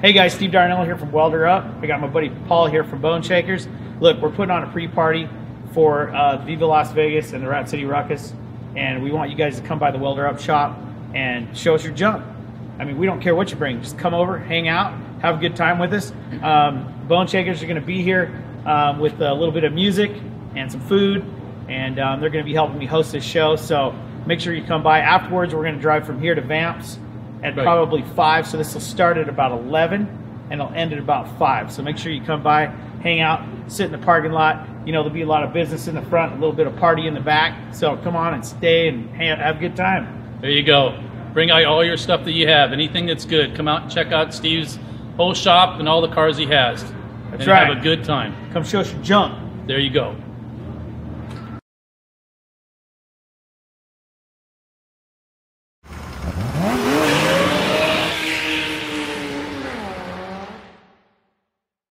Hey guys, Steve Darnell here from WelderUp. I got my buddy Paul here from Bone Shakers. Look, we're putting on a pre-party for Viva Las Vegas and the Rat City Ruckus, and we want you guys to come by the WelderUp shop and show us your junk. I mean, we don't care what you bring. Just come over, hang out, have a good time with us. Bone Shakers are going to be here with a little bit of music and some food, and they're going to be helping me host this show. So make sure you come by. Afterwards, we're going to drive from here to Vamps at probably 5, so this will start at about 11 and it'll end at about 5. So make sure you come by, hang out, sit in the parking lot. You know, there'll be a lot of business in the front, a little bit of party in the back. So come on and stay and have a good time. There you go. Bring out all your stuff that you have, anything that's good. Come out and check out Steve's whole shop and all the cars he has. That's right. Have a good time. Come show us your junk. There you go.